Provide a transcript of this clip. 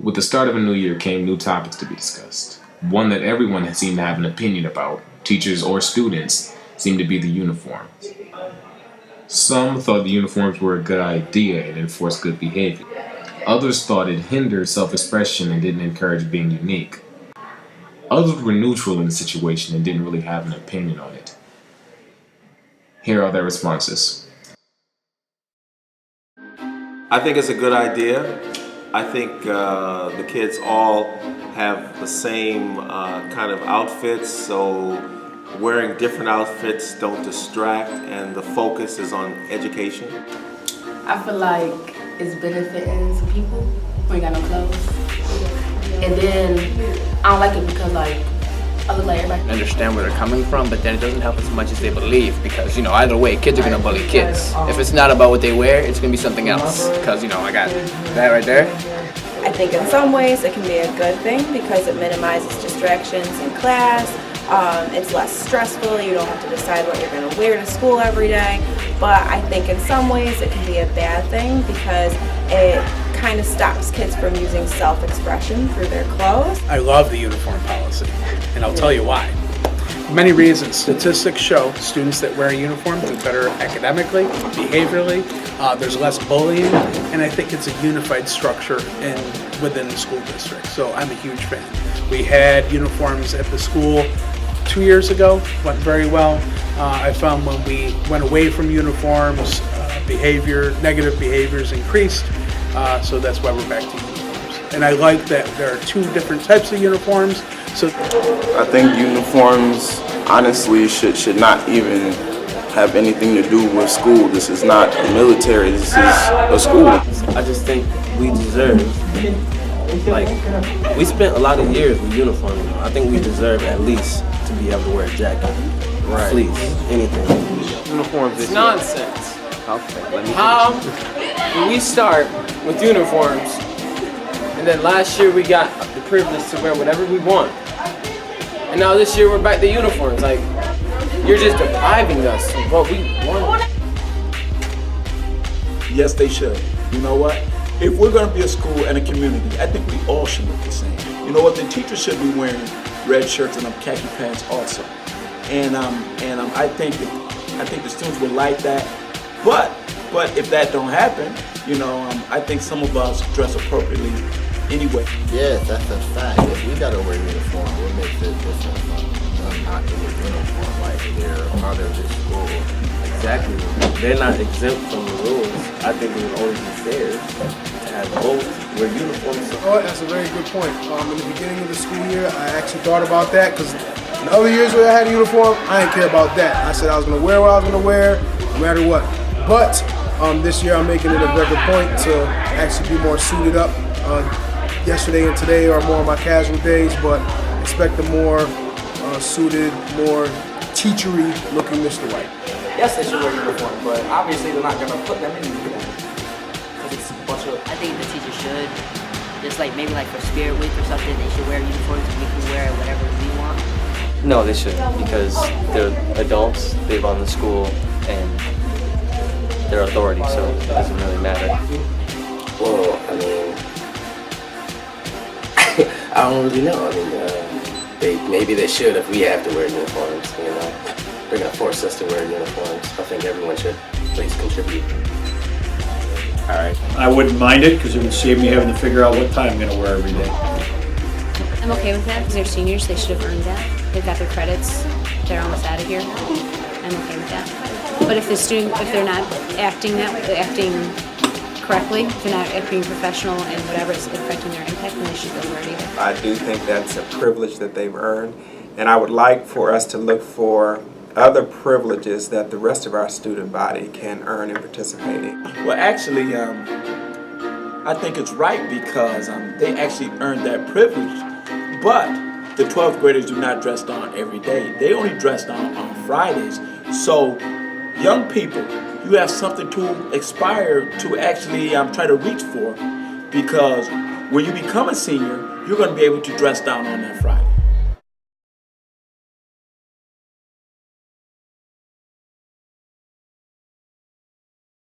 With the start of a new year came new topics to be discussed. One that everyone seemed to have an opinion about, teachers or students, seemed to be the uniform. Some thought the uniforms were a good idea and enforced good behavior. Others thought it hindered self-expression and didn't encourage being unique. Others were neutral in the situation and didn't really have an opinion on it. Here are their responses. I think it's a good idea. I think the kids all have the same kind of outfits, so wearing different outfits don't distract, and the focus is on education. I feel like it's benefiting some people who ain't got no clothes. And then I don't like it because I look like everybody. I understand where they're coming from, but then it doesn't help as much as they believe because, either way, kids are going to bully kids. If it's not about what they wear, it's going to be something else because, I got that right there. I think in some ways it can be a good thing because it minimizes distractions in class. It's less stressful. You don't have to decide what you're going to wear to school every day. But I think in some ways it can be a bad thing because it kind of stops kids from using self-expression through their clothes. I love the uniform policy, and I'll tell you why. Many reasons. Statistics show students that wear a uniform do better academically, behaviorally, there's less bullying, and I think it's a unified structure within the school district, so I'm a huge fan. We had uniforms at the school 2 years ago, went very well. I found when we went away from uniforms, negative behaviors increased, so that's why we're back to uniforms. And I like that there are two different types of uniforms. So I think uniforms honestly should not even have anything to do with school. This is not the military, this is a school. I just think we deserve, we spent a lot of years with uniforms. I think we deserve at least to be able to wear a jacket, fleece, anything. Uniforms is nonsense. Okay, how do we start with uniforms and then last year we got the privilege to wear whatever we want, and now this year we're back to uniforms? You're just depriving us of what we want. Yes, they should. You know what? If we're going to be a school and a community, I think we all should look the same. You know what? The teachers should be wearing red shirts and khaki pants also. And I think the students would like that. But if that don't happen, I think some of us dress appropriately anyway. Yes, that's a fact. If we gotta wear uniform, what makes it different from not in uniform? They're a part of this school. Exactly. They're not exempt from the rules. I think it would always be fair to have both wear uniforms. Oh, that's a very good point. In the beginning of the school year, I actually thought about that because in other years where I had a uniform, I didn't care about that. I said I was going to wear what I was going to wear, no matter what. But this year I'm making it a regular point to actually be more suited up. Yesterday and today are more of my casual days, but expect a more suited, more teachery looking Mr. White. Yes, they should wear uniform, but obviously they're not going to put them in uniform. Because it's a bunch of... I think the teachers should, just maybe for Spirit Week or something, they should wear uniforms and we can wear whatever we want. No, they shouldn't, because they're adults, they run the school, and they're authority, so it doesn't really matter. Well, I don't really know. Maybe they should if we have to wear uniforms, They're going to force us to wear uniforms. I think everyone should please contribute. All right. I wouldn't mind it because it would save me having to figure out what tie I'm going to wear every day. I'm okay with that because they're seniors. They should have earned that. They've got their credits. They're almost out of here. I'm okay with that. But if they're not acting correctly, if they're not acting professional and whatever is affecting their impact, then they should go wear it either. I do think that's a privilege that they've earned, and I would like for us to look for other privileges that the rest of our student body can earn and participate in. Well, actually, I think it's right because they actually earned that privilege, but the 12th graders do not dress down every day. They only dress down on Fridays. So, young people, you have something to aspire to actually try to reach for, because when you become a senior, you're going to be able to dress down on that Friday.